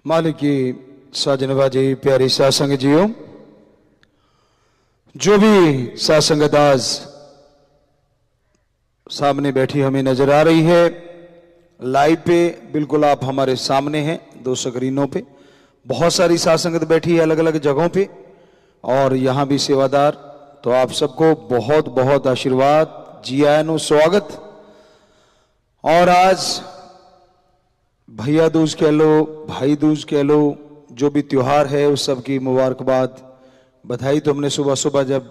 मालिक की साजनबाजी प्यारी सासंग जियो, जो भी सासंगत आज सामने बैठी हमें नजर आ रही है लाइव पे, बिल्कुल आप हमारे सामने हैं दो स्क्रीनों पे। बहुत सारी सासंगत बैठी है अलग अलग जगहों पे और यहाँ भी सेवादार। तो आप सबको बहुत बहुत आशीर्वाद, जी आयन नो स्वागत। और आज भैया दूज कह लो, भाई दूज कह लो, जो भी त्योहार है उस सब की मुबारकबाद, बधाई तो हमने सुबह सुबह जब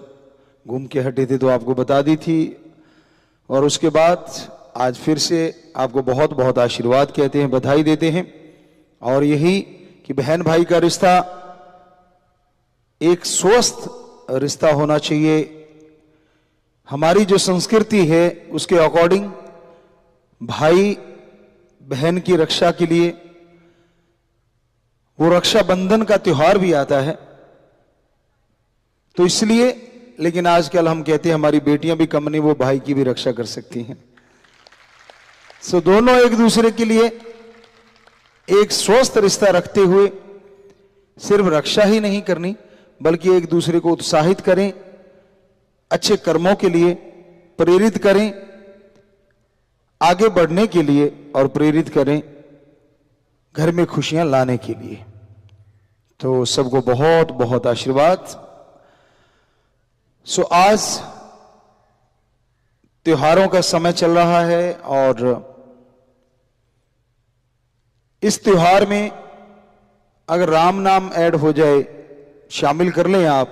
घूम के हटे थे तो आपको बता दी थी। और उसके बाद आज फिर से आपको बहुत बहुत आशीर्वाद कहते हैं, बधाई देते हैं। और यही कि बहन भाई का रिश्ता एक स्वस्थ रिश्ता होना चाहिए। हमारी जो संस्कृति है उसके अकॉर्डिंग भाई बहन की रक्षा के लिए वो रक्षाबंधन का त्योहार भी आता है। तो इसलिए, लेकिन आजकल हम कहते हैं हमारी बेटियां भी कम नहीं, वो भाई की भी रक्षा कर सकती हैं। सो दोनों एक दूसरे के लिए एक स्वस्थ रिश्ता रखते हुए सिर्फ रक्षा ही नहीं करनी बल्कि एक दूसरे को उत्साहित करें, अच्छे कर्मों के लिए प्रेरित करें, आगे बढ़ने के लिए और प्रेरित करें घर में खुशियां लाने के लिए। तो सबको बहुत बहुत आशीर्वाद। सो आज त्योहारों का समय चल रहा है और इस त्योहार में अगर राम नाम ऐड हो जाए, शामिल कर लें आप,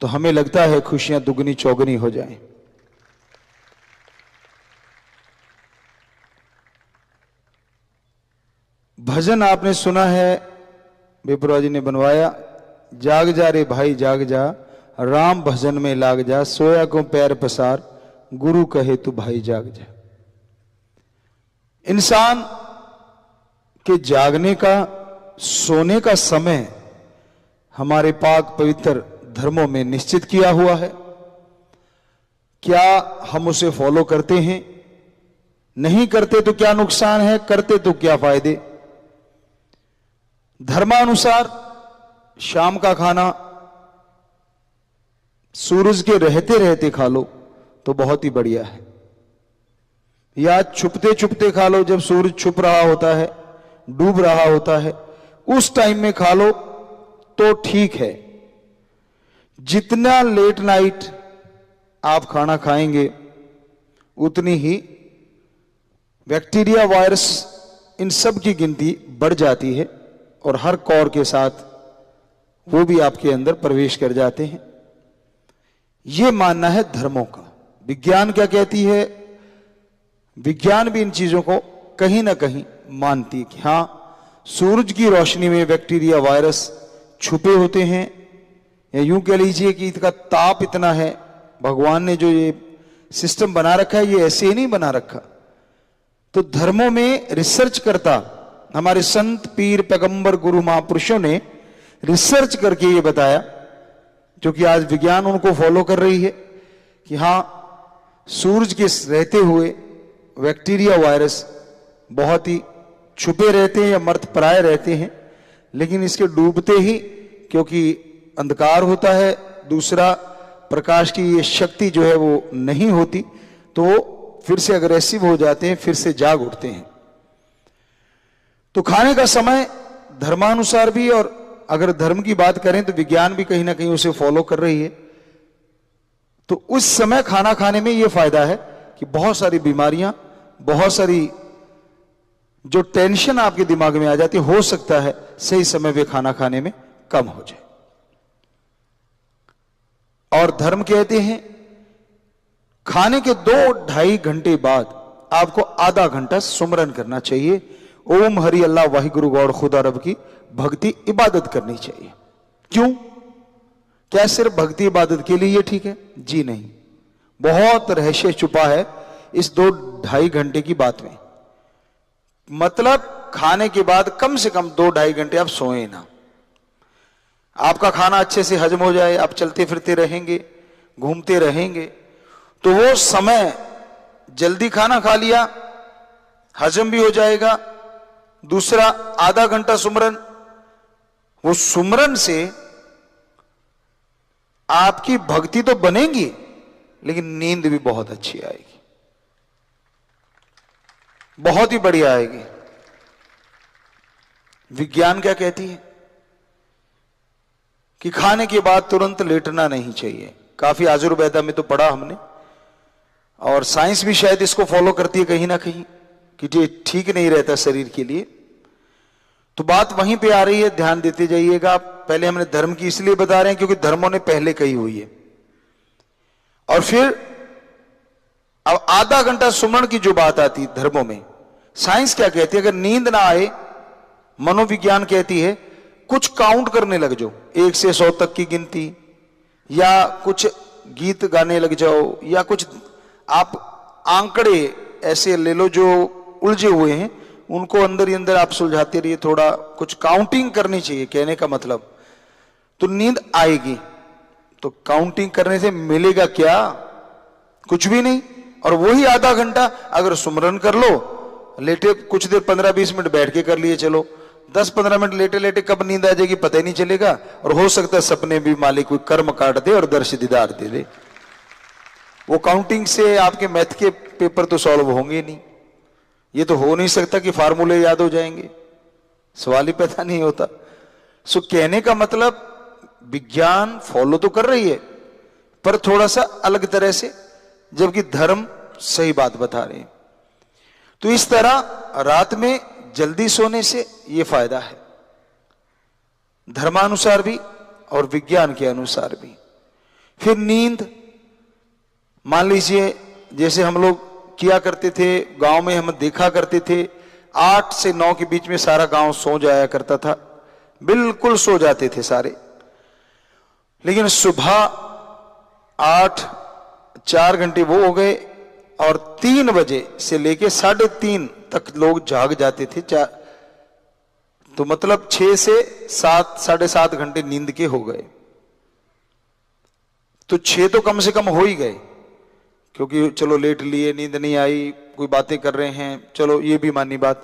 तो हमें लगता है खुशियां दुगनी चौगनी हो जाएं। भजन आपने सुना है, विप्रा जी ने बनवाया, जाग जा रे भाई जाग जा, राम भजन में लाग जा, सोया को पैर पसार, गुरु कहे तू भाई जाग जा। इंसान के जागने का, सोने का समय हमारे पाक पवित्र धर्मों में निश्चित किया हुआ है। क्या हम उसे फॉलो करते हैं? नहीं करते तो क्या नुकसान है, करते तो क्या फायदे। धर्मानुसार शाम का खाना सूरज के रहते रहते खा लो तो बहुत ही बढ़िया है, या छुपते छुपते खा लो, जब सूरज छुप रहा होता है, डूब रहा होता है, उस टाइम में खा लो तो ठीक है। जितना लेट नाइट आप खाना खाएंगे उतनी ही बैक्टीरिया, वायरस, इन सब की गिनती बढ़ जाती है और हर कौर के साथ वो भी आपके अंदर प्रवेश कर जाते हैं। ये मानना है धर्मों का। विज्ञान क्या कहती है? विज्ञान भी इन चीजों को कहीं ना कहीं मानती है कि हां, सूरज की रोशनी में बैक्टीरिया, वायरस छुपे होते हैं, या यूं कह लीजिए कि इसका ताप इतना है। भगवान ने जो ये सिस्टम बना रखा है ये ऐसे ही नहीं बना रखा। तो धर्मों में रिसर्च करता हमारे संत, पीर, पैगंबर, गुरु, महापुरुषों ने रिसर्च करके ये बताया, जो कि आज विज्ञान उनको फॉलो कर रही है, कि हां, सूरज के रहते हुए बैक्टीरिया, वायरस बहुत ही छुपे रहते हैं या मर्तप्राय रहते हैं, लेकिन इसके डूबते ही, क्योंकि अंधकार होता है, दूसरा प्रकाश की ये शक्ति जो है वो नहीं होती, तो फिर से अग्रेसिव हो जाते हैं, फिर से जाग उठते हैं। तो खाने का समय धर्मानुसार भी, और अगर धर्म की बात करें तो विज्ञान भी कहीं ना कहीं उसे फॉलो कर रही है। तो उस समय खाना खाने में यह फायदा है कि बहुत सारी बीमारियां, बहुत सारी जो टेंशन आपके दिमाग में आ जाती, हो सकता है सही समय पे खाना खाने में कम हो जाए। और धर्म कहते हैं खाने के 2-2.5 घंटे बाद आपको आधा घंटा सुमरन करना चाहिए। ओम हरि अल्लाह वाहिगुरु गौड़ खुदा रब की भक्ति इबादत करनी चाहिए। क्यों? क्या सिर्फ भक्ति इबादत के लिए ये ठीक है? जी नहीं, बहुत रहस्य छुपा है इस 2-2.5 घंटे की बात में। मतलब खाने के बाद कम से कम 2-2.5 घंटे आप सोए ना, आपका खाना अच्छे से हजम हो जाए, आप चलते फिरते रहेंगे, घूमते रहेंगे, तो वो समय जल्दी खाना खा लिया, हजम भी हो जाएगा, दूसरा आधा घंटा सुमरन। वो सुमरन से आपकी भक्ति तो बनेगी, लेकिन नींद भी बहुत अच्छी आएगी, बहुत ही बढ़िया आएगी। विज्ञान क्या कहती है कि खाने के बाद तुरंत लेटना नहीं चाहिए। काफी आयुर्वेदा में तो पढ़ा हमने, और साइंस भी शायद इसको फॉलो करती है कहीं ना कहीं, कि ये ठीक नहीं रहता शरीर के लिए। तो बात वहीं पे आ रही है, ध्यान देते जाइएगा। पहले हमने धर्म की इसलिए बता रहे हैं क्योंकि धर्मों ने पहले कही हुई है। और फिर अब आधा घंटा सुमरण की जो बात आती है धर्मों में, साइंस क्या कहती है, अगर नींद ना आए, मनोविज्ञान कहती है कुछ काउंट करने लग जाओ, 1 से 100 तक की गिनती, या कुछ गीत गाने लग जाओ, या कुछ आप आंकड़े ऐसे ले लो जो उलझे हुए हैं, उनको अंदर ही अंदर आप सुलझाते रहिए। थोड़ा कुछ काउंटिंग करनी चाहिए, कहने का मतलब, तो नींद आएगी। तो काउंटिंग करने से मिलेगा क्या? कुछ भी नहीं। और वही आधा घंटा अगर सुमरन कर लो, लेटे कुछ देर 15-20 मिनट बैठ के कर लिए, चलो 10-15 मिनट लेटे लेटे कब नींद आ जाएगी पता ही नहीं चलेगा। और हो सकता है सपने भी मालिक कोई कर्म काट दे और दर्श दीदार दे दे। वो काउंटिंग से आपके मैथ के पेपर तो सॉल्व होंगे नहीं। ये तो हो नहीं सकता कि फार्मूले याद हो जाएंगे, सवाल ही पैदा नहीं होता। सो कहने का मतलब, विज्ञान फॉलो तो कर रही है पर थोड़ा सा अलग तरह से, जबकि धर्म सही बात बता रहे हैं। तो इस तरह रात में जल्दी सोने से यह फायदा है, धर्मानुसार भी और विज्ञान के अनुसार भी। फिर नींद, मान लीजिए जैसे हम लोग किया करते थे, गांव में हम देखा करते थे 8 से 9 के बीच में सारा गांव सो जाया करता था, बिल्कुल सो जाते थे सारे। लेकिन सुबह 4 घंटे वो हो गए, और 3 बजे से लेके 3:30 तक लोग जाग जाते थे। तो मतलब 6 से 7, 7.5 घंटे नींद के हो गए। तो 6 तो कम से कम हो ही गए, क्योंकि चलो लेट लिए, नींद नहीं आई, कोई बातें कर रहे हैं, चलो ये भी मानी बात।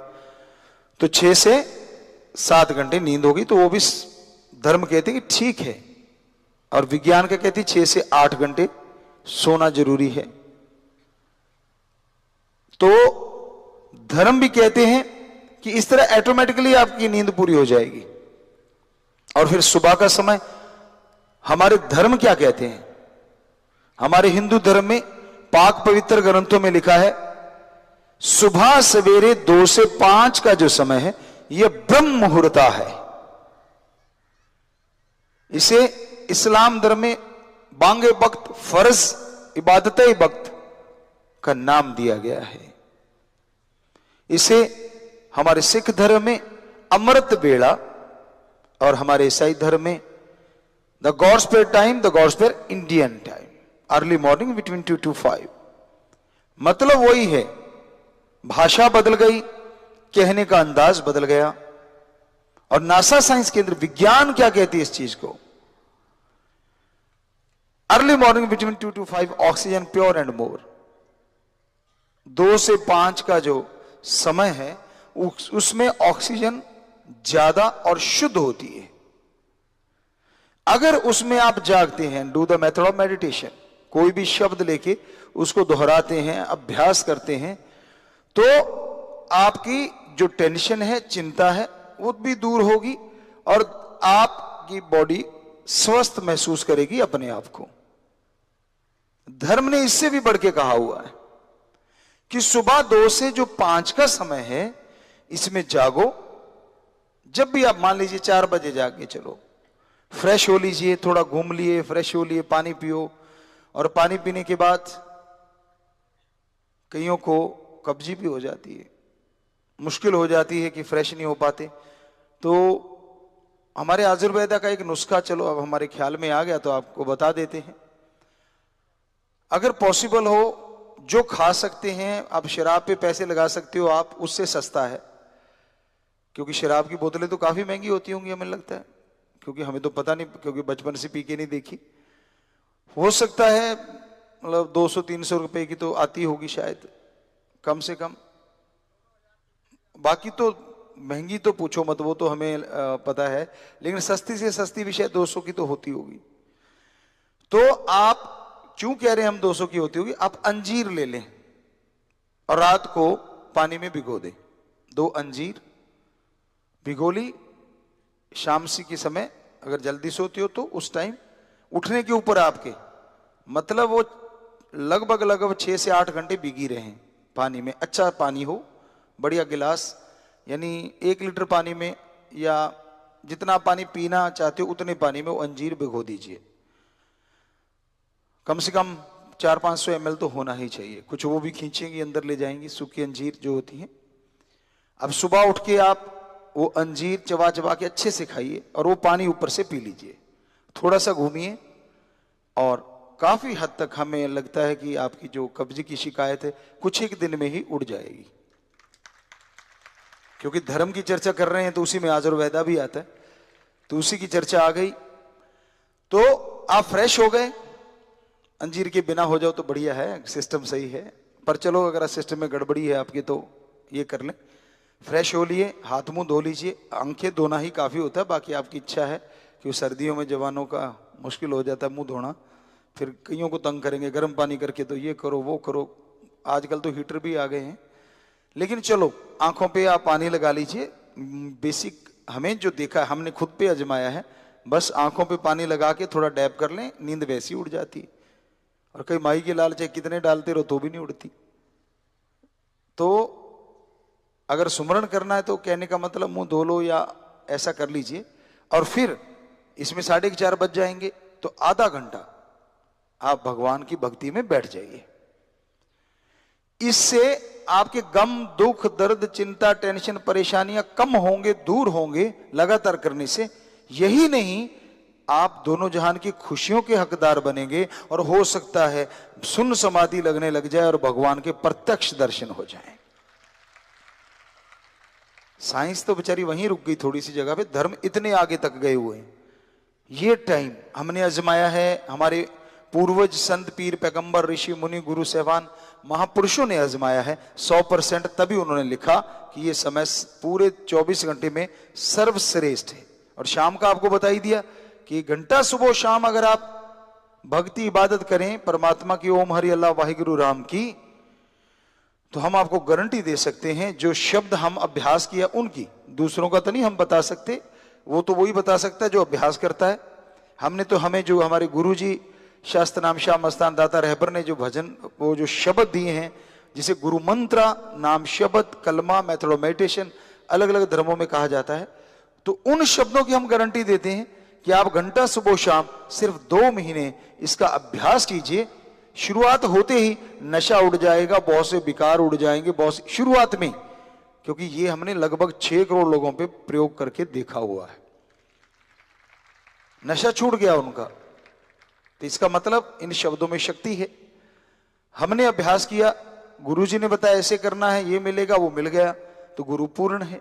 तो 6 से 7 घंटे नींद होगी, तो वो भी धर्म कहते हैं कि ठीक है। और विज्ञान क्या कहती है, 6 से 8 घंटे सोना जरूरी है। तो धर्म भी कहते हैं कि इस तरह ऑटोमेटिकली आपकी नींद पूरी हो जाएगी। और फिर सुबह का समय, हमारे धर्म क्या कहते हैं, हमारे हिंदू धर्म में पाक पवित्र ग्रंथों में लिखा है, सुबह सवेरे 2 से 5 का जो समय है यह ब्रह्म मुहूर्ता है। इसे इस्लाम धर्म में बांगे वक्त, फर्ज इबादत वक्त का नाम दिया गया है। इसे हमारे सिख धर्म में अमृत बेड़ा, और हमारे ईसाई धर्म में the gods prayer time, the gods prayer Indian time, early morning between 2 to 5। मतलब वही है, भाषा बदल गई, कहने का अंदाज बदल गया। और नासा साइंस केंद्र विज्ञान क्या कहती है इस चीज को, early morning between 2 to 5 oxygen pure and more. 2 से 5 का जो समय है उसमें ऑक्सीजन ज्यादा और शुद्ध होती है। अगर उसमें आप जागते हैं, do the method of meditation, कोई भी शब्द लेके उसको दोहराते हैं, अभ्यास करते हैं, तो आपकी जो टेंशन है, चिंता है, वो भी दूर होगी और आपकी बॉडी स्वस्थ महसूस करेगी अपने आप को। धर्म ने इससे भी बढ़ के कहा हुआ है कि सुबह 2 से जो 5 का समय है, इसमें जागो। जब भी आप मान लीजिए 4 बजे जाके चलो, फ्रेश हो लीजिए, थोड़ा घूम लिए, फ्रेश हो लिए, पानी पियो। और पानी पीने के बाद कईयों को कब्जी भी हो जाती है, मुश्किल हो जाती है कि फ्रेश नहीं हो पाते। तो हमारे आयुर्वेदा का एक नुस्खा, चलो अब हमारे ख्याल में आ गया तो आपको बता देते हैं। अगर पॉसिबल हो, जो खा सकते हैं, आप शराब पे पैसे लगा सकते हो, आप उससे सस्ता है, क्योंकि शराब की बोतलें तो काफी महंगी होती होंगी हमें लगता है, क्योंकि हमें तो पता नहीं, क्योंकि बचपन से पी के नहीं देखी। हो सकता है मतलब 200-300 रुपए की तो आती होगी शायद, कम से कम। बाकी तो महंगी तो पूछो मत, वो तो हमें पता है, लेकिन सस्ती से सस्ती भी शायद 200 की तो होती होगी। तो आप क्यों कह रहे हैं हम 200 की होती होगी, आप अंजीर ले लें और रात को पानी में भिगो दें। 2 अंजीर भिगो ली, शाम सी के समय अगर जल्दी सोती हो तो उस टाइम उठने के ऊपर आपके, मतलब वो लगभग 6 से 8 घंटे भीगी रहे पानी में। अच्छा पानी हो, बढ़िया गिलास, यानी 1 लीटर पानी में या जितना पानी पीना चाहते हो उतने पानी में वो अंजीर भिगो दीजिए। कम से कम 400-500 ml तो होना ही चाहिए। कुछ वो भी खींचेंगी अंदर ले जाएंगी, सूखी अंजीर जो होती हैं। अब सुबह उठ के आप वो अंजीर चबा चबा के अच्छे से खाइए और वो पानी ऊपर से पी लीजिए। थोड़ा सा घूमिए और काफी हद तक हमें लगता है कि आपकी जो कब्ज की शिकायत है कुछ एक दिन में ही उड़ जाएगी। क्योंकि धर्म की चर्चा कर रहे हैं तो उसी में आयुर्वेदा भी आता है, तो उसी की चर्चा आ गई। तो आप फ्रेश हो गए, अंजीर के बिना हो जाओ तो बढ़िया है, सिस्टम सही है। पर चलो अगर सिस्टम में गड़बड़ी है आपके तो ये कर लें। फ्रेश हो लिए, हाथ मुंह धो लीजिए, आंखें धोना ही काफी होता है, बाकी आपकी इच्छा है कि सर्दियों में जवानों का मुश्किल हो जाता है मुंह धोना, फिर कईयों को तंग करेंगे गर्म पानी करके, तो ये करो वो करो। आजकल तो हीटर भी आ गए हैं, लेकिन चलो आंखों पे आप पानी लगा लीजिए। बेसिक हमें जो देखा है, हमने खुद पे आजमाया है, बस आंखों पे पानी लगा के थोड़ा डैब कर लें, नींद वैसी उड़ जाती। और कई माई के लाल चाहे कितने डालते रहो तो भी नहीं उड़ती। तो अगर सुमरण करना है तो कहने का मतलब मुंह धो लो या ऐसा कर लीजिए, और फिर इसमें 4:30 बज जाएंगे तो आधा घंटा आप भगवान की भक्ति में बैठ जाइए। इससे आपके गम, दुख, दर्द, चिंता, टेंशन, परेशानियां कम होंगे, दूर होंगे लगातार करने से। यही नहीं, आप दोनों जहान की खुशियों के हकदार बनेंगे और हो सकता है सुन्न समाधि लगने लग जाए और भगवान के प्रत्यक्ष दर्शन हो जाएं। साइंस तो बेचारी वहीं रुक गई थोड़ी सी जगह पे, धर्म इतने आगे तक गए हुए हैं। ये टाइम हमने आजमाया है, हमारे पूर्वज संत पीर पैगंबर ऋषि मुनि गुरु सहबान महापुरुषों ने आजमाया है 100%। तभी उन्होंने लिखा कि ये समय पूरे 24 घंटे में सर्वश्रेष्ठ है। और शाम का आपको बता ही दिया कि घंटा सुबह शाम अगर आप भक्ति इबादत करें परमात्मा की, ओम हरि अल्लाह वाहिगुरु राम की, तो हम आपको गारंटी दे सकते हैं जो शब्द हम अभ्यास किया उनकी, दूसरों का तो नहीं हम बता सकते, वो तो वही बता सकता है जो अभ्यास करता है। हमने तो, हमें जो हमारे गुरु जी शास्त्र नाम शाह मस्तान दाता रहबर ने जो भजन, वो जो शब्द दिए हैं, जिसे गुरु मंत्रा नाम शब्द, कलमा, मेथड ऑफ मेडिटेशन अलग अलग धर्मों में कहा जाता है, तो उन शब्दों की हम गारंटी देते हैं कि आप घंटा सुबह शाम सिर्फ 2 महीने इसका अभ्यास कीजिए। शुरुआत होते ही नशा उड़ जाएगा, बहुत से विकार उड़ जाएंगे, बहुत से शुरुआत में, क्योंकि ये हमने लगभग 6 करोड़ लोगों पे प्रयोग करके देखा हुआ है। नशा छूट गया उनका, तो इसका मतलब इन शब्दों में शक्ति है। हमने अभ्यास किया, गुरुजी ने बताया ऐसे करना है, ये मिलेगा, वो मिल गया, तो गुरु पूर्ण है।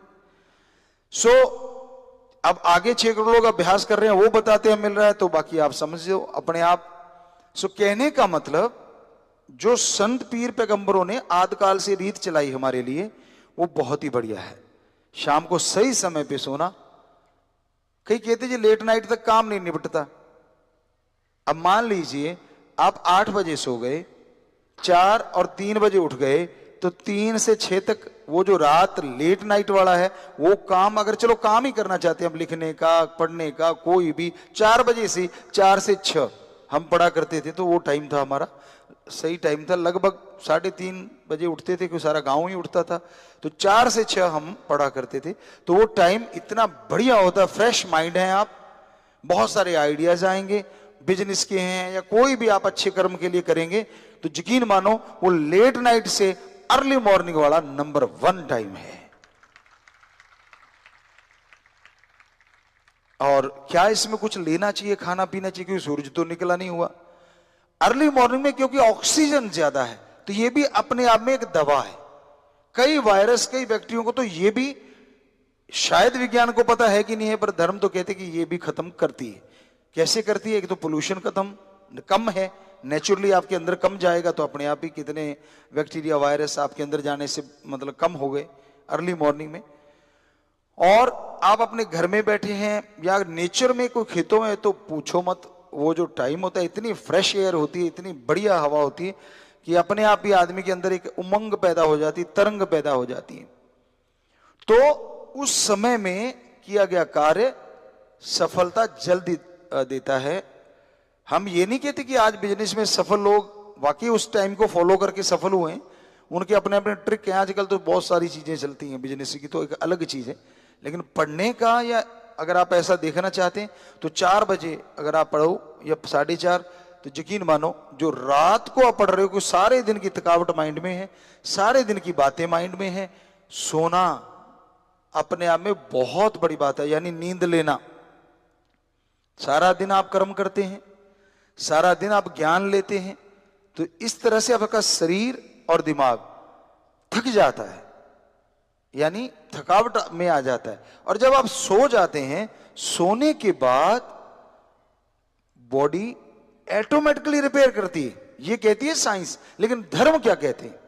अब आगे 6 करोड़ लोग अभ्यास कर रहे हैं, वो बताते हैं मिल रहा है, तो बाकी आप समझो अपने आप। कहने का मतलब जो संत पीर पैगंबरों ने आदिकाल से रीत चलाई हमारे लिए, वो बहुत ही बढ़िया है। शाम को सही समय पे सोना। कई कहते जी लेट नाइट तक काम नहीं निपटता। अब मान लीजिए आप 8 बजे सो गए, 4 और 3 बजे उठ गए, तो 3 से 6 तक वो जो रात लेट नाइट वाला है, वो काम, अगर चलो काम ही करना चाहते हैं हम, लिखने का, पढ़ने का, कोई भी, 4 बजे से 4 से 6 हम पढ़ा करते थे, तो वो टाइम था हमारा, सही टाइम था। लगभग 3:30 बजे उठते थे, क्योंकि सारा गांव ही उठता था, तो 4 से 6 हम पढ़ा करते थे। तो वो टाइम इतना बढ़िया होता, फ्रेश माइंड है आप, बहुत सारे आइडियाज आएंगे, बिजनेस के हैं या कोई भी आप अच्छे कर्म के लिए करेंगे, तो यकीन मानो वो लेट नाइट से अर्ली मॉर्निंग वाला नंबर 1 टाइम है। और क्या इसमें कुछ लेना चाहिए, खाना पीना चाहिए, क्योंकि सूरज तो निकला नहीं हुआ अर्ली मॉर्निंग में, क्योंकि ऑक्सीजन ज्यादा है, तो ये भी अपने आप में एक दवा है। कई वायरस, कई बैक्टीरिया को तो ये भी, शायद विज्ञान को पता है कि नहीं है, पर धर्म तो कहते कि ये भी खत्म करती है। कैसे करती है? एक तो पोल्यूशन कम है, नेचुरली आपके अंदर कम जाएगा, तो अपने आप ही कितने बैक्टीरिया वायरस आपके अंदर जाने से मतलब कम हो गए अर्ली मॉर्निंग में। और आप अपने घर में बैठे हैं या नेचर में कोई खेतों में, तो पूछो मत, वो जो टाइम होता है इतनी फ्रेश एयर होती है, इतनी बढ़िया हवा होती है कि अपने आप ही आदमी के अंदर एक उमंग पैदा हो जाती, तरंग पैदा हो जाती है। तो उस समय में किया गया कार्य सफलता जल्दी देता है। हम ये नहीं कहते कि आज बिजनेस में सफल लोग वाकई उस टाइम को फॉलो करके सफल हुए हैं, उनके अपने अपने ट्रिक हैं। आजकल तो बहुत सारी चीजें चलती हैं बिजनेस की, तो एक अलग चीज है। लेकिन पढ़ने का, या अगर आप ऐसा देखना चाहते हैं तो 4 बजे अगर आप पढ़ो या 4:30, तो यकीन मानो जो रात को आप पढ़ रहे हो, सारे दिन की थकावट माइंड में है, सारे दिन की बातें माइंड में है। सोना अपने आप में बहुत बड़ी बात है, यानी नींद लेना। सारा दिन आप कर्म करते हैं, सारा दिन आप ज्ञान लेते हैं, तो इस तरह से आपका शरीर और दिमाग थक जाता है, यानी थकावट में आ जाता है। और जब आप सो जाते हैं, सोने के बाद बॉडी ऑटोमेटिकली रिपेयर करती है, ये कहती है साइंस। लेकिन धर्म क्या कहते हैं?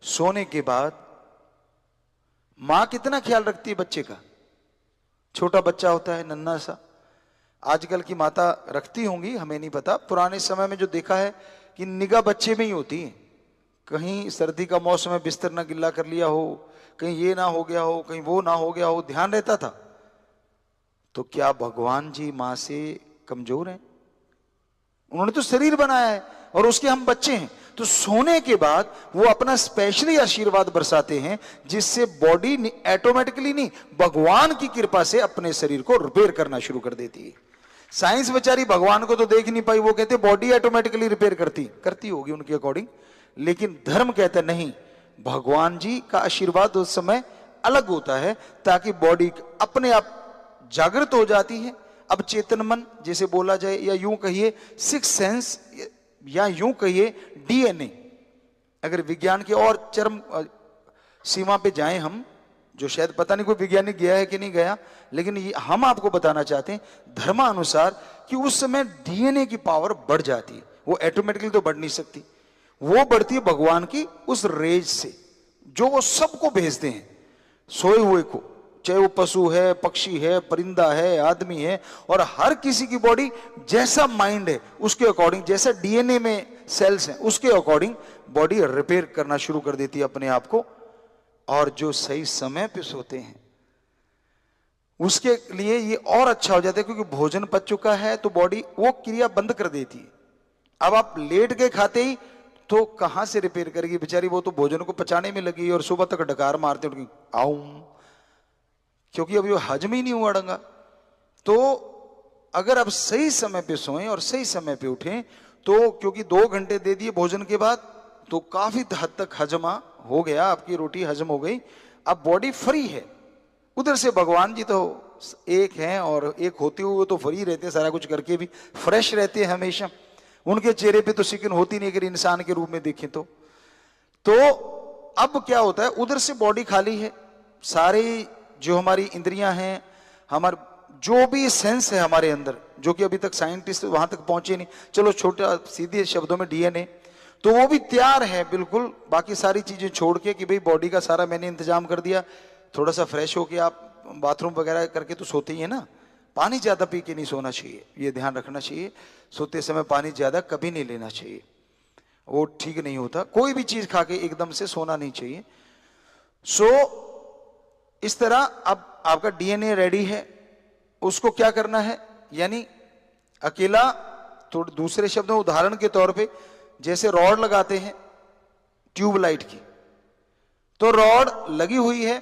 सोने के बाद मां कितना ख्याल रखती है बच्चे का? छोटा बच्चा होता है नन्हा सा, आजकल की माता रखती होंगी, हमें नहीं पता। पुराने समय में जो देखा है कि निगाह बच्चे में ही होती है, कहीं सर्दी का मौसम है बिस्तर ना गिल्ला कर लिया हो, कहीं ये ना हो गया हो, कहीं वो ना हो गया हो, ध्यान रहता था। तो क्या भगवान जी मां से कमजोर हैं? उन्होंने तो शरीर बनाया है और उसके हम बच्चे हैं। तो सोने के बाद वो अपना स्पेशली आशीर्वाद बरसाते हैं, जिससे बॉडी ऑटोमेटिकली नहीं, भगवान की कृपा से अपने शरीर को रिपेयर करना शुरू कर देती है। साइंस बेचारी भगवान को तो देख नहीं पाई, वो कहते बॉडी ऑटोमेटिकली रिपेयर करती होगी उनके अकॉर्डिंग। लेकिन धर्म कहता नहीं, भगवान जी का आशीर्वाद उस समय अलग होता है, ताकि बॉडी अपने आप जागृत हो जाती है। अब चेतन मन जैसे बोला जाए, या यूं कहिए सिक्स सेंस, या यूं कहिए डीएनए। अगर विज्ञान की और चरम सीमा पे जाएं हम, जो शायद पता नहीं कोई वैज्ञानिक गया है कि नहीं गया, लेकिन ये हम आपको बताना चाहते हैं धर्मानुसार कि उस समय डीएनए की पावर बढ़ जाती है। वो ऑटोमेटिकली तो बढ़ नहीं सकती, वो बढ़ती है भगवान की उस रेज से, जो वो सबको भेजते हैं सोए हुए को, चाहे वो पशु है, पक्षी है, परिंदा है, आदमी है। और हर किसी की बॉडी जैसा माइंड है उसके अकॉर्डिंग, जैसा डीएनए में सेल्स हैं उसके अकॉर्डिंग बॉडी रिपेयर करना शुरू कर देती है अपने आप को। और जो सही समय पे सोते हैं उसके लिए ये और अच्छा हो जाता है, क्योंकि भोजन पच चुका है तो बॉडी वो क्रिया बंद कर देती है। अब आप लेट के खाते ही तो कहां से रिपेयर करेगी बेचारी, वो तो भोजन को पचाने में लगी और सुबह तक डकार मारते उनकी आऊं, क्योंकि अभी वो हजम ही नहीं हुआ ढंगा। तो अगर आप सही समय पे सोएं और सही समय पे उठें, तो क्योंकि 2 घंटे दे दिए भोजन के बाद, तो काफी हद तक हजमा हो गया, आपकी रोटी हजम हो गई, अब बॉडी फ्री है। उधर से भगवान जी तो एक हैं, और एक होते हुए तो फ्री रहते हैं, सारा कुछ करके भी फ्रेश रहते हैं हमेशा। उनके चेहरे पे तो सिकन होती नहीं, अगर इंसान के रूप में देखें तो। अब क्या होता है, उधर से बॉडी खाली है, सारी जो हमारी इंद्रियां हैं, हमारे जो भी सेंस है हमारे अंदर, जो कि अभी तक साइंटिस्ट वहां तक पहुंचे नहीं, चलो छोटा सीधे शब्दों में डीएनए, तो वो भी तैयार है बिल्कुल, बाकी सारी चीजें छोड़ के कि भाई बॉडी का सारा मैंने इंतजाम कर दिया, थोड़ा सा फ्रेश होके आप बाथरूम वगैरह करके तो सोते ही है ना। पानी ज्यादा पी के नहीं सोना चाहिए, ये ध्यान रखना चाहिए। सोते समय पानी ज्यादा कभी नहीं लेना चाहिए, वो ठीक नहीं होता। कोई भी चीज खा के एकदम से सोना नहीं चाहिए। इस तरह अब आपका डीएनए रेडी है, उसको क्या करना है, यानी अकेला, तो दूसरे शब्दों में उदाहरण के तौर पे जैसे रॉड लगाते हैं ट्यूबलाइट की, तो रॉड लगी हुई है,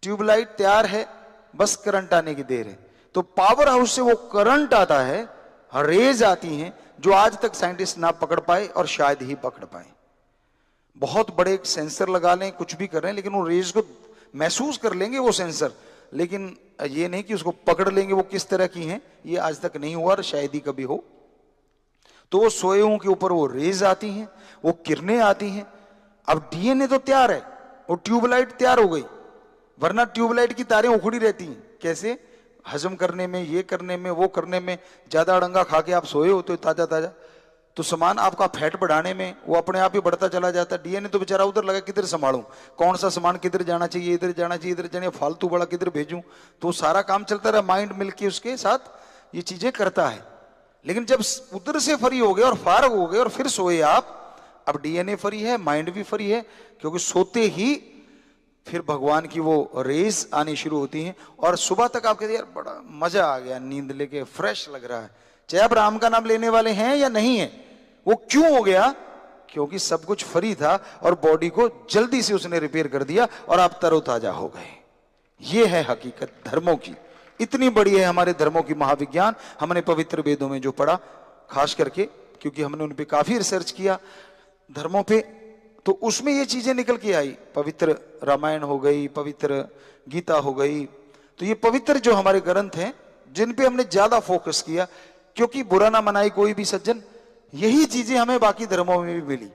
ट्यूबलाइट तैयार है, बस करंट आने की देर है। तो पावर हाउस से वो करंट आता है, रेज आती हैं, जो आज तक साइंटिस्ट ना पकड़ पाए और शायद ही पकड़ पाए। बहुत बड़े सेंसर लगा लें, कुछ भी कर रहे हैं, लेकिन वो रेज को महसूस कर लेंगे वो सेंसर, लेकिन ये नहीं कि उसको पकड़ लेंगे वो किस तरह की हैं, ये आज तक नहीं हुआ और शायद ही कभी हो। तो वो सोएओं के ऊपर वो रेज आती हैं, वो किरणें आती हैं। अब डीएनए तो तैयार है, वो ट्यूबलाइट तैयार हो गई, वरना ट्यूबलाइट की तारें उखड़ी रहती हैं। कैसे? हजम करने में, ये करने में, वो करने में। ज्यादा अड़ंगा खा के आप सोए होते हो ताजा ताजा, तो सामान आपका फैट बढ़ाने में वो अपने आप ही बढ़ता चला जाता है। डीएनए तो बेचारा उधर लगा, किधर संभालूं, कौन सा सामान किधर जाना चाहिए, इधर जाना चाहिए, इधर जाने, फालतू बड़ा किधर भेजूं, तो सारा काम चलता रहा, माइंड मिलके उसके साथ ये चीजें करता है। लेकिन जब उधर से फ्री हो गए और फारग हो गए और फिर सोए आप, अब डीएनए फ्री है, माइंड भी फ्री है, क्योंकि सोते ही फिर भगवान की वो रेज आनी शुरू होती हैं और सुबह तक आप कहते हैं यार बड़ा मजा आ गया, नींद लेके फ्रेश लग रहा है, चाहे आप राम का नाम लेने वाले हैं या नहीं है। वो क्यों हो गया? क्योंकि सब कुछ फ्री था और बॉडी को जल्दी से उसने रिपेयर कर दिया और आप तरोताजा हो गए। ये है हकीकत धर्मों की, इतनी बड़ी है हमारे धर्मों की महाविज्ञान। हमने पवित्र वेदों में जो पढ़ा, खास करके क्योंकि हमने उन पे काफी रिसर्च किया धर्मों पे, तो उसमें ये चीजें निकल के आई। पवित्र रामायण हो गई, पवित्र गीता हो गई, तो ये पवित्र जो हमारे ग्रंथ हैं जिन पे हमने ज्यादा फोकस किया, क्योंकि बुरा ना मनाई कोई भी सज्जन, यही चीजें हमें बाकी धर्मों में भी मिली,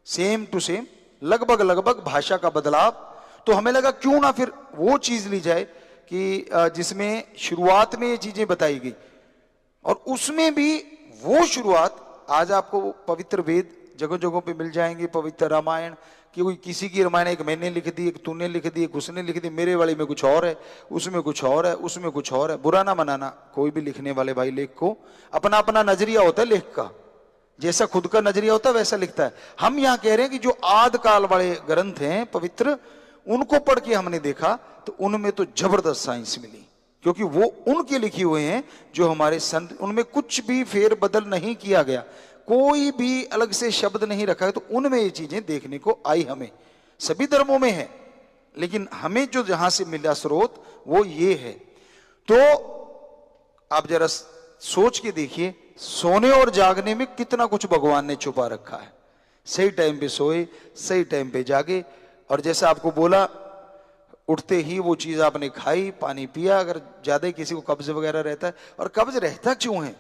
सेम टू सेम, लगभग लगभग भाषा का बदलाव। तो हमें लगा क्यों ना फिर वो चीज ली जाए कि जिसमें शुरुआत में ये चीजें बताई गई, और उसमें भी वो शुरुआत आज आपको पवित्र वेद जगह जगहों पे मिल जाएंगे। पवित्र रामायण कि कोई किसी की रामायण एक मैंने लिख दी, एक तूने लिख दी, एक उसने लिख दी, मेरे वाली में कुछ और है, उसमें कुछ और है, उसमें कुछ और है। बुरा ना मनाना, कोई भी लिखने वाले भाई लेख को अपना अपना नजरिया होता है लेख का, जैसा खुद का नजरिया होता है वैसा लिखता है। हम यहां कह रहे हैं कि जो आद काल वाले ग्रंथ हैं पवित्र, उनको पढ़ के हमने देखा तो उनमें तो जबरदस्त साइंस मिली, क्योंकि वो उनके लिखे हुए हैं जो हमारे संत, उनमें कुछ भी फेर बदल नहीं किया गया, कोई भी अलग से शब्द नहीं रखा है, तो उनमें ये चीजें देखने को आई। हमें सभी धर्मों में है, लेकिन हमें जो जहां से मिला स्रोत वो ये है। तो आप जरा सोच के देखिए, सोने और जागने में कितना कुछ भगवान ने छुपा रखा है। सही टाइम पे सोए, सही टाइम पे जागे, और जैसा आपको बोला उठते ही वो चीज आपने खाई, पानी पिया। अगर ज्यादा किसी को कब्ज वगैरह रहता है, और कब्ज रहता क्यों है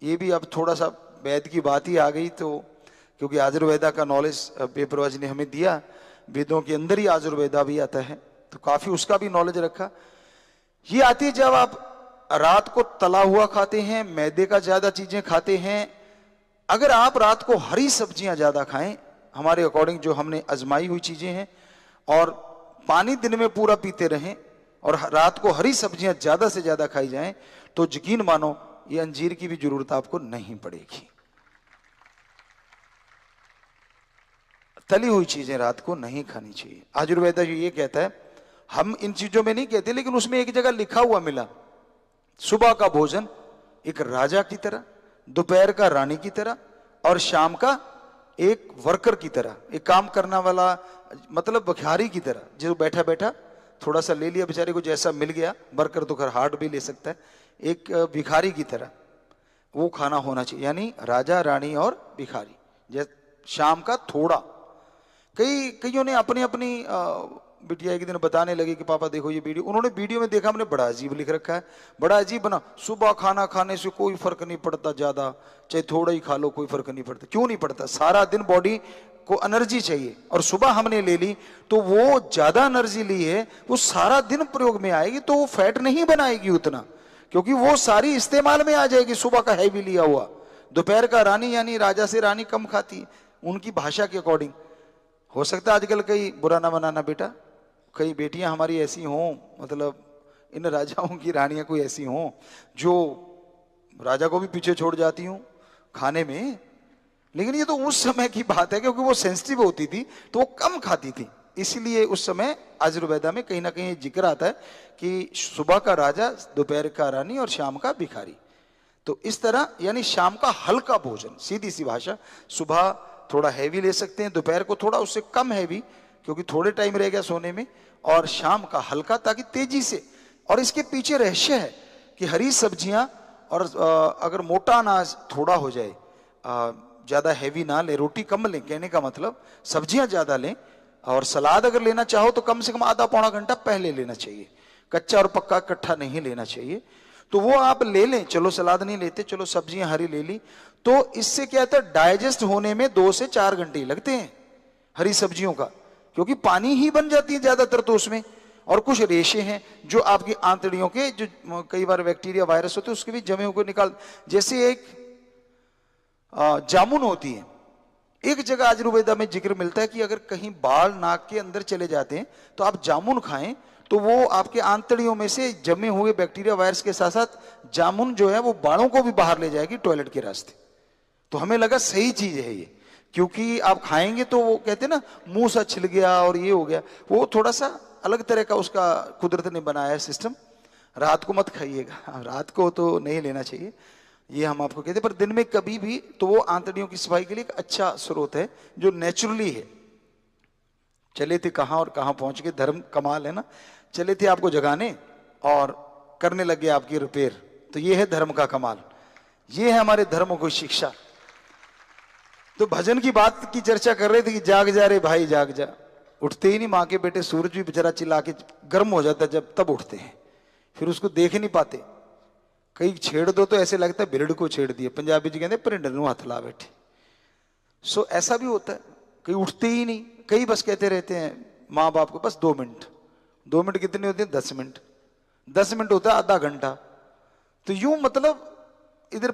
ये भी अब थोड़ा सा वेद की बात ही आ गई, तो क्योंकि आयुर्वेदा का नॉलेज पेपरवाज ने हमें दिया, वेदों के अंदर ही आयुर्वेदा भी आता है, तो काफी उसका भी नॉलेज रखा। ये आती है जब आप रात को तला हुआ खाते हैं, मैदे का ज्यादा चीजें खाते हैं। अगर आप रात को हरी सब्जियां ज्यादा खाएं, हमारे अकॉर्डिंग जो हमने आजमाई हुई चीजें हैं, और पानी दिन में पूरा पीते रहें और रात को हरी सब्जियां ज्यादा से ज्यादा खाई जाएं, तो यकीन मानो ये अंजीर की भी जरूरत आपको नहीं पड़ेगी। तली हुई चीजें रात को नहीं खानी चाहिए। आयुर्वेदा जो ये कहता है, हम इन चीजों में नहीं कहते, लेकिन उसमें एक जगह लिखा हुआ मिला, सुबह का भोजन एक राजा की तरह, दोपहर का रानी की तरह, और शाम का एक वर्कर की तरह, एक काम करने वाला, मतलब भिखारी की तरह, जो बैठा बैठा थोड़ा सा ले लिया बेचारे को, जैसा मिल गया। वर्कर तो घर हार्ड भी ले सकता है, एक भिखारी की तरह वो खाना होना चाहिए, यानी राजा रानी और भिखारी। जैसे शाम का थोड़ा, कईयों ने अपनी अपनी बिटिया एक दिन बताने लगी कि पापा देखो ये वीडियो, उन्होंने वीडियो में देखा, हमने बड़ा अजीब लिख रखा है, बड़ा अजीब बना, सुबह खाना खाने से कोई फर्क नहीं पड़ता, ज्यादा चाहे थोड़ा ही खा लो कोई फर्क नहीं पड़ता। क्यों नहीं पड़ता? सारा दिन बॉडी को एनर्जी चाहिए, और सुबह हमने ले ली तो वो ज्यादा एनर्जी ली है, वो सारा दिन प्रयोग में आएगी, तो वो फैट नहीं बनाएगी उतना, क्योंकि वो सारी इस्तेमाल में आ जाएगी। सुबह का हैवी लिया हुआ, दोपहर का रानी यानी राजा से रानी कम खाती है उनकी भाषा के अकॉर्डिंग। हो सकता है आजकल कई, बुरा ना मनाना बेटा, कई बेटियां हमारी ऐसी हों, मतलब इन राजाओं की रानियां कोई ऐसी हों जो राजा को भी पीछे छोड़ जाती हूं खाने में, लेकिन ये तो उस समय की बात है, क्योंकि वो सेंसिटिव होती थी तो वो कम खाती थी, इसलिए उस समय आयुर्वेदा में कहीं ना कहीं जिक्र आता है कि सुबह का राजा, दोपहर का रानी और शाम का भिखारी। तो इस तरह यानी शाम का हल्का भोजन, सीधी सी भाषा, सुबह थोड़ा हैवी ले सकते हैं, दोपहर को थोड़ा उससे कम हैवी क्योंकि थोड़े टाइम रह गया सोने में, और शाम का हल्का ताकि तेजी से। और इसके पीछे रहस्य है कि हरी सब्जियां, और अगर मोटा अनाज थोड़ा हो जाए, ज्यादा हैवी ना ले, रोटी कम लें, कहने का मतलब सब्जियां ज्यादा लें, और सलाद अगर लेना चाहो तो कम से कम आधा पौना घंटा पहले लेना चाहिए, कच्चा और पक्का इकट्ठा नहीं लेना चाहिए। तो वो आप ले लें, चलो सलाद नहीं लेते, चलो सब्जियां हरी ले ली, तो इससे क्या होता है, डाइजेस्ट होने में 2 से 4 घंटे लगते हैं हरी सब्जियों का, क्योंकि पानी ही बन जाती है ज्यादातर तो उसमें, और कुछ रेशे हैं जो आपकी आंतड़ियों के, जो कई बार बैक्टीरिया वायरस होते हैं उसके भी जमे हुए निकाल। जैसे एक जामुन होती है। एक जगह आयुर्वेदा में जिक्र मिलता है कि अगर कहीं बाल नाक के अंदर चले जाते हैं तो आप जामुन खाएं, तो वो आपके आंतड़ियों में से जमे हुए बैक्टीरिया वायरस के साथ साथ जामुन जो है वो बालों को भी बाहर ले जाएगी टॉयलेट के रास्ते। तो हमें लगा सही चीज है ये, क्योंकि आप खाएंगे तो वो कहते हैं ना मुंह सा छिल गया और ये हो गया, वो थोड़ा सा अलग तरह का उसका कुदरत ने बनाया है सिस्टम। रात को मत खाइएगा, रात को तो नहीं लेना चाहिए, ये हम आपको कहते हैं, पर दिन में कभी भी, तो वो आंतड़ियों की सफाई के लिए एक अच्छा स्रोत है जो नेचुरली है। चले थे कहां और कहां पहुंच गए, धर्म कमाल है ना। चले थे आपको जगाने और करने लगे आपकी रिपेयर, तो ये है धर्म का कमाल, ये है हमारे धर्म को शिक्षा। तो भजन की बात की चर्चा कर रहे थे कि जाग जा रे भाई जाग जा, उठते ही नहीं माँ के बेटे, सूरज भी बेचारा चिल्ला के गर्म हो जाता है जब तब उठते हैं, फिर उसको देख नहीं पाते, कहीं छेड़ दो तो ऐसे लगता है बिरड़ को छेड़ दिया, पंजाबी जी कहते परिंड नूं हथ ला बैठे। सो ऐसा भी होता है, कहीं उठते ही नहीं, कई बस कहते रहते हैं माँ बाप को बस 2 मिनट, 2 मिनट कितने होते हैं 10 मिनट, 10 मिनट होता है आधा घंटा। तो यूं मतलब इधर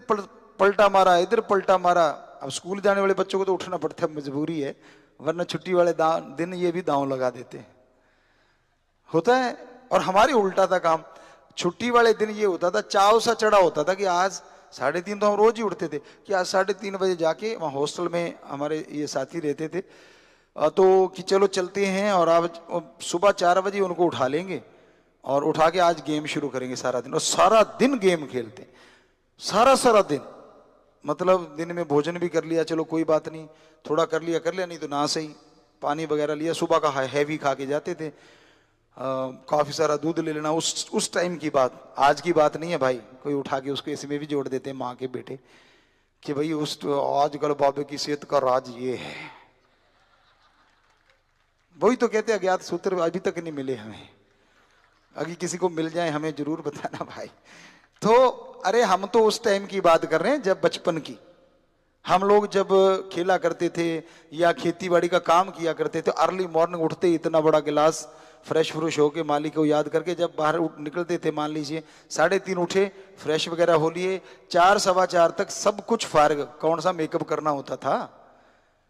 पलटा मारा इधर पलटा मारा। अब स्कूल जाने वाले बच्चों को तो उठना पड़ता है, मजबूरी है, वरना छुट्टी वाले दिन ये भी दांव लगा देते हैं, होता है। और हमारी उल्टा था काम, छुट्टी वाले दिन ये होता था, चाव सा चढ़ा होता था कि आज 3:30, तो हम रोज ही उठते थे कि आज 3:30 बजे जाके, वहाँ हॉस्टल में हमारे ये साथी रहते थे, तो कि चलो चलते हैं और आज सुबह 4 बजे उनको उठा लेंगे और उठा के आज गेम शुरू करेंगे सारा दिन, और सारा दिन गेम खेलते, सारा दिन। मतलब दिन में भोजन भी कर लिया, चलो कोई बात नहीं, थोड़ा कर लिया नहीं तो ना सही, पानी वगैरह लिया, सुबह का हैवी खा के जाते थे, काफी सारा दूध ले लेना, उस टाइम की बात, आज की बात नहीं है भाई। कोई उठा के उसको इसमें भी जोड़ देते हैं माँ के बेटे कि भाई उस आजकल बाबे की सेहत का राज ये है, वही तो कहते हैं अज्ञात सूत्र अभी तक नहीं मिले हमें, अगर किसी को मिल जाए हमें जरूर बताना भाई। तो अरे हम तो उस टाइम की बात कर रहे हैं जब बचपन की, हम लोग जब खेला करते थे या खेती बाड़ी का काम किया करते थे, अर्ली मॉर्निंग उठते ही इतना बड़ा गिलास फ्रेश होके मालिक को याद करके जब बाहर निकलते थे, मान लीजिए 3:30 उठे, फ्रेश वगैरह हो लिए, 4 सवा 4 तक सब कुछ फारिग, कौन सा मेकअप करना होता था,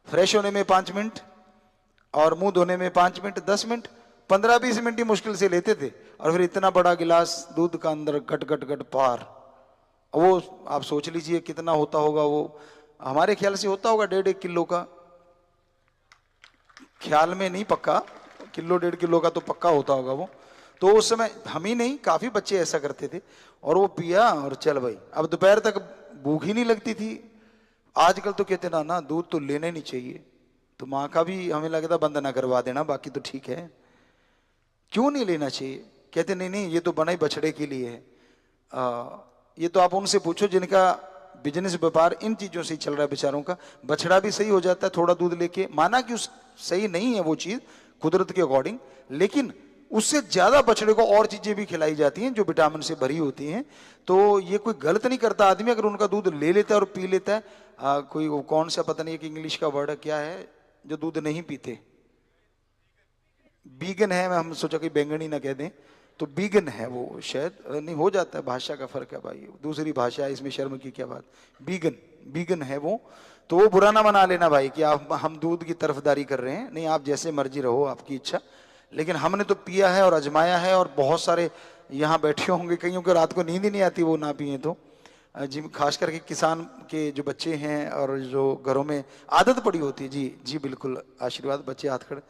फ्रेश होने में 5 मिनट और मुंह धोने में 5 मिनट, 10 मिनट, 15-20 मिनट ही मुश्किल से लेते थे, और फिर इतना बड़ा गिलास दूध का अंदर गट गट गट पार, वो आप सोच लीजिए कितना होता होगा वो, हमारे ख्याल से होता होगा 1.5-1 किलो का, ख्याल में नहीं पक्का, किलो 1.5 किलो का तो पक्का होता होगा वो। तो उस समय हम ही नहीं काफी बच्चे ऐसा करते थे, और वो पिया और चल भाई, अब दोपहर तक भूख ही नहीं लगती थी। आजकल तो कहते ना दूध तो लेना ही नहीं चाहिए, तो माँ का भी हमें लगता बंद ना करवा देना, बाकी तो ठीक है। क्यों नहीं लेना चाहिए? कहते नहीं ये तो बना ही बछड़े के लिए है। ये तो आप उनसे पूछो जिनका बिजनेस व्यापार इन चीजों से ही चल रहा है बेचारों का, बछड़ा भी सही हो जाता है थोड़ा दूध लेके, माना कि उस सही नहीं है वो चीज कुदरत के अकॉर्डिंग, लेकिन उससे ज्यादा बछड़े को और चीजें भी खिलाई जाती हैं जो विटामिन से भरी होती हैं। तो ये कोई गलत नहीं करता आदमी अगर उनका दूध ले लेता है और पी लेता है। कोई वो कौन सा पता नहीं, एक इंग्लिश का वर्ड क्या है जो दूध नहीं पीते, बीगन है, मैं हम सोचा कि बैंगनी ना कह दें, तो बीगन है वो, शायद नहीं, हो जाता है, भाषा का फर्क है भाई, दूसरी भाषा है, इसमें शर्म की क्या बात, बीगन है वो। तो वो बुरा ना मना लेना भाई कि आप हम दूध की तरफदारी कर रहे हैं, नहीं, आप जैसे मर्जी रहो, आपकी इच्छा, लेकिन हमने तो पिया है और आजमाया है, और बहुत सारे यहाँ बैठे होंगे कईयों को रात को नींद ही नहीं आती वो ना पिए तो, जी खास करके किसान के जो बच्चे हैं और जो घरों में आदत पड़ी होती है, जी बिल्कुल, आशीर्वाद, बच्चे हाथ खड़े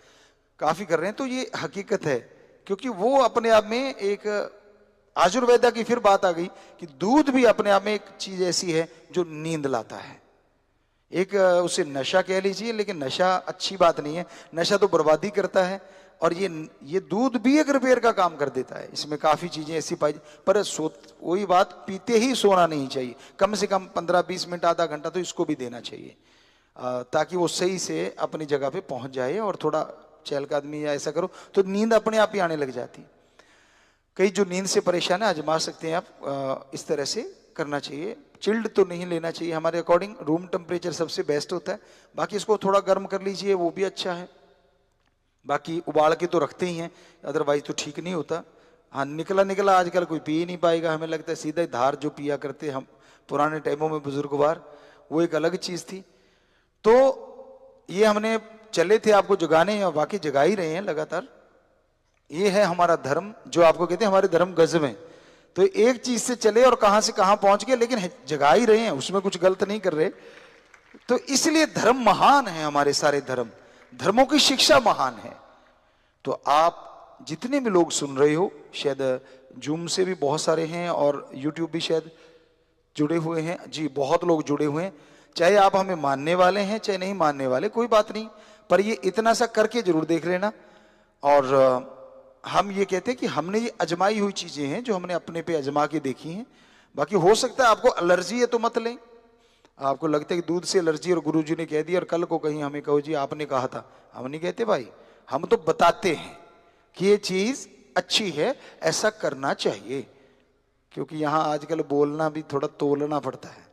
काफी कर रहे हैं, तो ये हकीकत है, क्योंकि वो अपने आप में एक आयुर्वेदा की फिर बात आ गई कि दूध भी अपने आप में एक चीज ऐसी है जो नींद लाता है, एक उसे नशा कह लीजिए, लेकिन नशा अच्छी बात नहीं है, नशा तो बर्बादी करता है, और ये दूध भी एक रिपेयर का काम कर देता है, इसमें काफी चीजें ऐसी पाई, पर वही बात, पीते ही सोना नहीं चाहिए, कम से कम 15-20 मिनट आधा घंटा तो इसको भी देना चाहिए, ताकि वो सही से अपनी जगह पे पहुंच जाए, और थोड़ा चहल का आदमी या ऐसा करो तो नींद अपने आप ही आने लग जाती है। कई जो नींद से परेशान है आजमा सकते हैं आप, इस तरह से करना चाहिए। चिल्ड तो नहीं लेना चाहिए, हमारे अकॉर्डिंग रूम टेम्परेचर सबसे बेस्ट होता है, बाकी इसको थोड़ा गर्म कर लीजिए वो भी अच्छा है, बाकी उबाल के तो रखते ही हैं, अदरवाइज तो ठीक नहीं होता। हाँ, निकला आजकल कोई पी ही नहीं पाएगा, हमें लगता है सीधा धार जो पिया करते हम पुराने टाइमों में बुजुर्गवार, वो एक अलग चीज थी। तो ये हमने चले थे आपको जगाने, और वाकई जगा ही रहे हैं लगातार। ये है हमारा धर्म, जो आपको कहते हैं हमारे धर्म गजब हैं। तो एक चीज से चले और कहां से कहां पहुंच गए, लेकिन जगा ही रहे हैं, उसमें कुछ गलत नहीं कर रहे। तो इसलिए धर्म महान है, हमारे सारे धर्मों की शिक्षा महान है। तो आप जितने भी लोग सुन रहे हो, शायद जूम से भी बहुत सारे हैं और यूट्यूब भी शायद जुड़े हुए हैं। जी, बहुत लोग जुड़े हुए हैं। चाहे आप हमें मानने वाले हैं चाहे नहीं मानने वाले, कोई बात नहीं, पर ये इतना सा करके जरूर देख लेना। और हम ये कहते हैं कि हमने ये अजमाई हुई चीजें हैं जो हमने अपने पे अजमा के देखी हैं। बाकी हो सकता है आपको एलर्जी है तो मत लें। आपको लगता है कि दूध से एलर्जी और गुरुजी ने कह दिया और कल को कहीं हमें कहो जी आपने कहा था, हम नहीं कहते भाई, हम तो बताते हैं कि ये चीज अच्छी है, ऐसा करना चाहिए। क्योंकि यहां आजकल बोलना भी थोड़ा तोलना पड़ता है,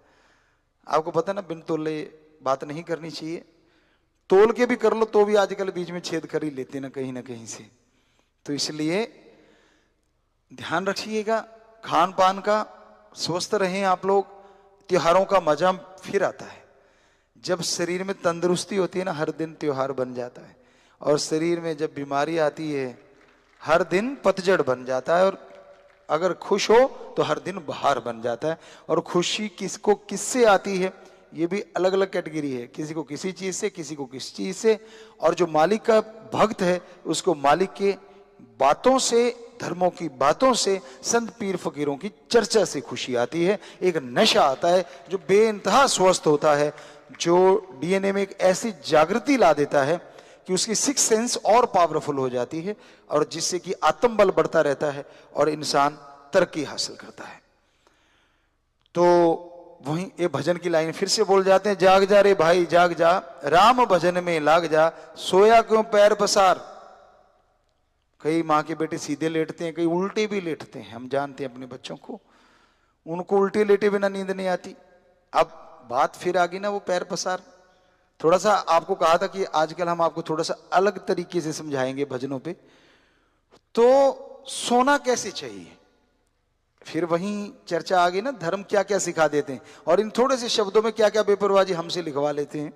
आपको पता ना, बिन तोले बात नहीं करनी चाहिए। तोल के भी कर लो तो भी आजकल बीच में छेद कर ही लेते ना कहीं से। तो इसलिए ध्यान रखिएगा खान पान का, स्वस्थ रहें आप लोग। त्योहारों का मजा फिर आता है जब शरीर में तंदुरुस्ती होती है ना, हर दिन त्योहार बन जाता है। और शरीर में जब बीमारी आती है, हर दिन पतझड़ बन जाता है। और अगर खुश हो तो हर दिन बहार बन जाता है। और खुशी किसको किससे आती है, ये भी अलग अलग कैटेगरी है, किसी को किसी चीज से, किसी को किस चीज से। और जो मालिक का भक्त है उसको मालिक के बातों से, धर्मों की बातों से, संत पीर फकीरों की चर्चा से खुशी आती है। एक नशा आता है जो बेइंतहा स्वस्थ होता है, जो डीएनए में एक ऐसी जागृति ला देता है कि उसकी सिक्स सेंस और पावरफुल हो जाती है, और जिससे कि आत्मबल बढ़ता रहता है और इंसान तरक्की हासिल करता है। तो वहीं ये भजन की लाइन फिर से बोल जाते हैं, जाग जा रे भाई जाग जा, राम भजन में लाग जा, सोया क्यों पैर पसार। कई माँ के बेटे सीधे लेटते हैं, कई उल्टे भी लेटते हैं, हम जानते हैं अपने बच्चों को, उनको उल्टे लेटे बिना नींद नहीं आती। अब बात फिर आ गई ना वो पैर पसार। थोड़ा सा आपको कहा था कि आजकल हम आपको थोड़ा सा अलग तरीके से समझाएंगे भजनों पे। तो सोना कैसे चाहिए, फिर वहीं चर्चा आ गई ना, धर्म क्या क्या सिखा देते हैं और इन थोड़े से शब्दों में क्या क्या बेपरवाही हमसे लिखवा लेते हैं।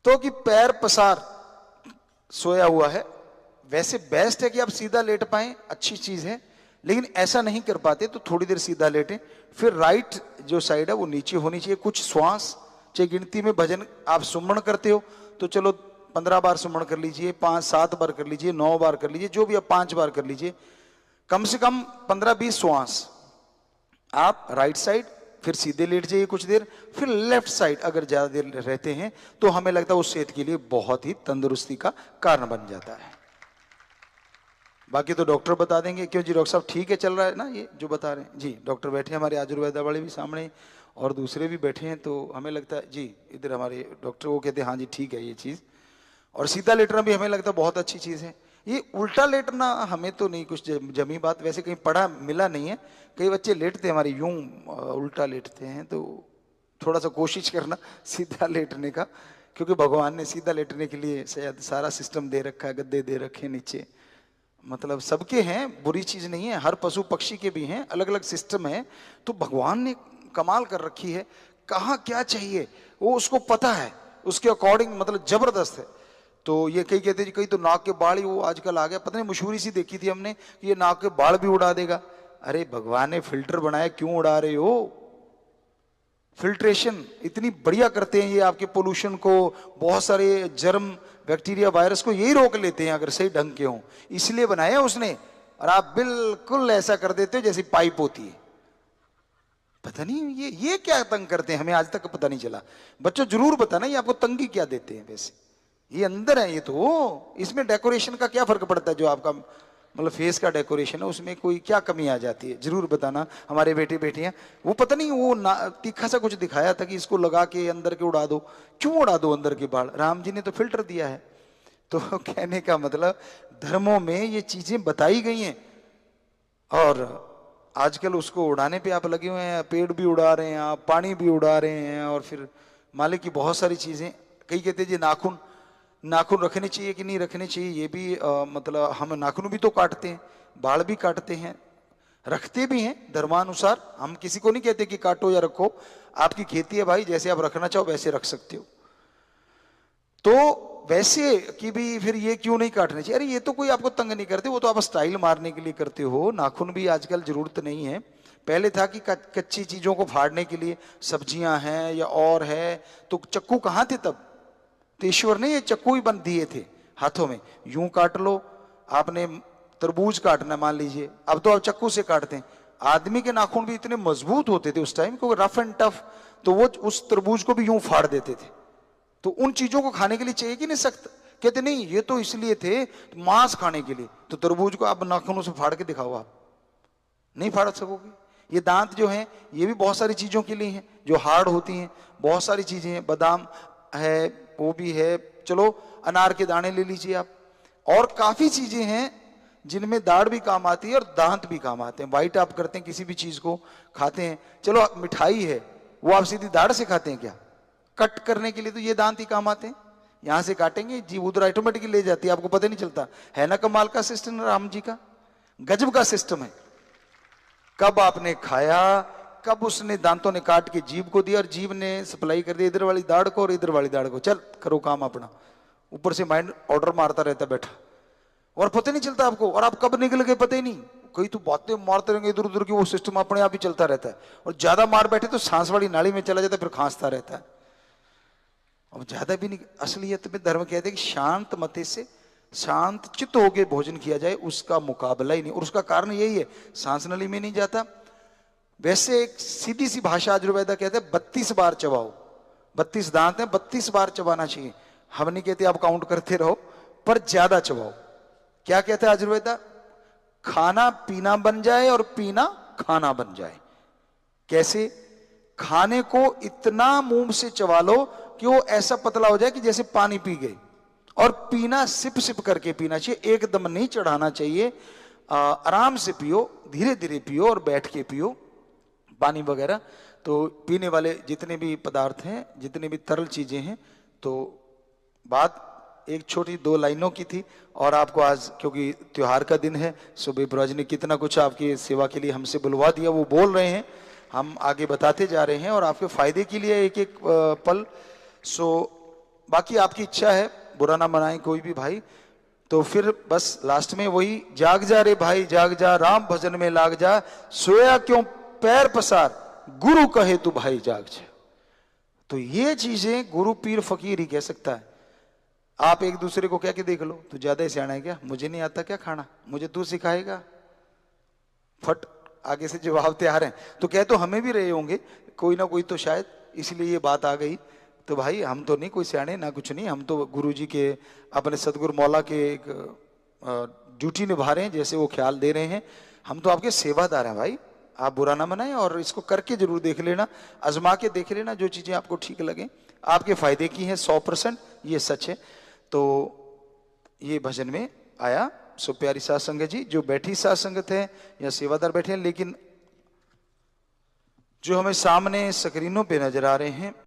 तो कि पैर पसार सोया हुआ है, वैसे बेस्ट है कि आप सीधा लेट पाएं, अच्छी चीज है, लेकिन ऐसा नहीं कर पाते तो थोड़ी देर सीधा लेटें। फिर राइट जो साइड है वो नीचे होनी चाहिए। कुछ श्वास, चाहे गिनती में भजन आप सुमरण करते हो तो चलो 15 बार सुमरण कर लीजिए, 5-7 बार कर लीजिए, 9 बार कर लीजिए, जो भी आप 5 बार कर लीजिए, कम से कम 15-20 श्वास आप राइट साइड, फिर सीधे लेट जाइए कुछ देर, फिर लेफ्ट साइड अगर ज्यादा देर रहते हैं तो हमें लगता है उस सेहत के लिए बहुत ही तंदुरुस्ती का कारण बन जाता है। बाकी तो डॉक्टर बता देंगे। क्यों जी डॉक्टर साहब, ठीक है चल रहा है ना ये जो बता रहे हैं? जी डॉक्टर बैठे हैं हमारे, आयुर्वेदा वाले भी सामने और दूसरे भी बैठे हैं, तो हमें लगता है जी इधर हमारे डॉक्टर वो कहते हैं हाँ जी ठीक है ये चीज़। और सीधा लेटना भी हमें लगता है बहुत अच्छी चीज़ है। ये उल्टा लेटना हमें तो नहीं कुछ जमी बात, वैसे कहीं पढ़ा मिला नहीं है। कई बच्चे लेटते हैं हमारे यूं उल्टा लेटते हैं, तो थोड़ा सा कोशिश करना सीधा लेटने का, क्योंकि भगवान ने सीधा लेटने के लिए शायद सारा सिस्टम दे रखा है, गद्दे दे रखे नीचे, मतलब सबके हैं, बुरी चीज नहीं है, हर पशु पक्षी के भी हैं, अलग अलग सिस्टम है। तो भगवान ने कमाल कर रखी है, कहाँ क्या चाहिए वो उसको पता है, उसके अकॉर्डिंग मतलब जबरदस्त है। तो ये कई कहते हैं कई तो नाक के बाल ही वो आजकल आ गया, पता नहीं मशहूरी सी देखी थी हमने कि ये नाक के बाल भी उड़ा देगा। अरे भगवान ने फिल्टर बनाया, क्यों उड़ा रहे हो? फिल्ट्रेशन इतनी बढ़िया करते हैं ये, आपके पोल्यूशन को, बहुत सारे जर्म बैक्टीरिया वायरस को यही रोक लेते हैं अगर सही ढंग के हों, इसलिए बनाया उसने। और आप बिल्कुल ऐसा कर देते हो जैसे पाइप होती है। पता नहीं ये क्या तंग करते हैं, हमें आज तक पता नहीं चला। बच्चों जरूर बताना ये आपको तंगी क्या देते हैं। वैसे ये अंदर है, ये तो इसमें डेकोरेशन का क्या फर्क पड़ता है, जो आपका मतलब फेस का डेकोरेशन है उसमें कोई क्या कमी आ जाती है, जरूर बताना। हमारे बेटे बेटियां वो पता नहीं वो तीखा सा कुछ दिखाया था कि इसको लगा के अंदर के उड़ा दो। क्यों उड़ा दो अंदर के बाल? राम जी ने तो फिल्टर दिया है। तो कहने का मतलब धर्मों में ये चीजें बताई गई हैं, और आजकल उसको उड़ाने पे आप लगे हुए हैं। पेड़ भी उड़ा रहे हैं आप, पानी भी उड़ा रहे हैं, और फिर मालिक की बहुत सारी चीजें। कई कहते हैं जी नाखून रखने चाहिए कि नहीं रखने चाहिए, ये भी मतलब हम नाखून भी तो काटते हैं, बाल भी काटते हैं। रखते भी हैं धर्मानुसार। हम किसी को नहीं कहते कि काटो या रखो, आपकी खेती है भाई, जैसे आप रखना चाहो वैसे रख सकते हो। तो वैसे कि भी फिर ये क्यों नहीं काटने चाहिए? अरे ये तो कोई आपको तंग नहीं करते, वो तो आप स्टाइल मारने के लिए करते हो। नाखून भी आजकल जरूरत नहीं है। पहले था कि कच्ची चीजों को फाड़ने के लिए, सब्जियां हैं या और है, तो चक्कू कहां थे तब? तो ईश्वर ने ये चक्कू ही बन दिए थे हाथों में, यूं काट लो। आपने तरबूज काटना मान लीजिए, अब तो आप चक्कू से काटते हैं। आदमी के नाखून भी इतने मजबूत होते थे उस टाइम, क्योंकि रफ एंड टफ, तो वो उस तरबूज को भी यूं फाड़ देते थे। तो उन चीजों को खाने के लिए चाहिए कि नहीं सख्त? कहते नहीं ये तो इसलिए थे मांस खाने के लिए। तो तरबूज को आप नाखूनों से फाड़ के दिखाओ, आप नहीं फाड़ सकोगे। ये दांत जो हैं ये भी बहुत सारी चीजों के लिए हैं जो हार्ड होती हैं, बहुत सारी चीजें हैं, बादाम है, वो भी है, चलो अनार के दाने ले लीजिए आप, और काफी चीजें हैं जिनमें दाढ़ भी काम आती है और दांत भी काम आते हैं। वाइट आप करते हैं किसी भी चीज को खाते हैं, चलो मिठाई है वो आप सीधी दाढ़ से खाते हैं क्या? कट करने के लिए तो ये दांत ही काम आते हैं। यहां से काटेंगे जी उधर ऑटोमेटिकली ले जाती है, आपको पता नहीं चलता है ना। कमाल का सिस्टम राम जी का, गजब का सिस्टम है। कब आपने खाया, कब उसने दांतों ने काट के जीभ को दिया और जीभ ने सप्लाई कर दिया इधर वाली दाढ़ को और इधर वाली दाढ़ को, चल करो काम अपना। ऊपर से माइंड ऑर्डर मारता रहता बैठा और पता नहीं चलता आपको, और आप कब निकल गए पता ही नहीं। कई तो बातें मारते रहेंगे इधर उधर की, वो सिस्टम अपने आप ही चलता रहता है। और ज्यादा मार बैठे तो सांस वाली नाली में चला जाता है, फिर खांसता रहता है। अब ज्यादा भी नहीं। असलियत में धर्म कहते हैं कि शांत मते से शांत चित्त होकर भोजन किया जाए, उसका मुकाबला ही नहीं। और उसका कारण यही है, सांस नली में नहीं जाता। वैसे एक सीधी सी भाषा आयुर्वेदा कहते हैं 32 बार चबाओ। 32 दांत हैं, 32 बार चबाना चाहिए। हम नहीं कहते आप काउंट करते रहो, पर ज्यादा चबाओ। क्या कहता है आयुर्वेदा? खाना पीना बन जाए और पीना खाना बन जाए। कैसे? खाने को इतना मुंह से चबा लो कि वो ऐसा पतला हो जाए कि जैसे पानी पी गए, और पीना सिप सिप करके पीना चाहिए, एकदम नहीं चढ़ाना चाहिए। आराम से पियो, धीरे धीरे पियो और बैठ के पियो पानी वगैरह। तो पीने वाले जितने भी पदार्थ हैं, जितने भी तरल चीजें हैं। तो बात एक छोटी 2 लाइनों की थी, और आपको आज क्योंकि त्योहार का दिन है, सुबह ब्रज ने कितना कुछ आपकी सेवा के लिए हमसे बुलवा दिया, वो बोल रहे हैं, हम आगे बताते जा रहे हैं और आपके फायदे के लिए एक एक पल। सो बाकी आपकी इच्छा है, बुरा ना मनाएं कोई भी भाई। तो फिर बस लास्ट में वही, जाग जा रे भाई जाग जा, राम भजन में लाग जा, सोया क्यों पैर पसार, गुरु कहे तू भाई जाग जा। तो ये चीजें गुरु पीर फकीर ही कह सकता है। आप एक दूसरे को कह के देख लो, तू ज्यादा ही सियाना है क्या, मुझे नहीं आता क्या खाना, मुझे तू सिखाएगा, फट आगे से जवाब तैयार है। तो कह तो हमें भी रहे होंगे कोई ना कोई, तो शायद इसलिए ये बात आ गई। तो भाई हम तो नहीं कोई सियाने ना कुछ नहीं, हम तो गुरु जी के, अपने सतगुरु मौला के एक ड्यूटी निभा रहे हैं, जैसे वो ख्याल दे रहे हैं। हम तो आपके सेवादार हैं भाई, आप बुरा ना मनाएं। और इसको करके जरूर देख लेना, आजमा के देख लेना, जो चीजें आपको ठीक लगे, आपके फायदे की हैं 100%, ये सच है। तो ये भजन में आया। सो प्यारी साध संगत जी, जो बैठी साध संगत है या सेवादार बैठे हैं, लेकिन जो हमें सामने स्क्रीनों पे नजर आ रहे हैं,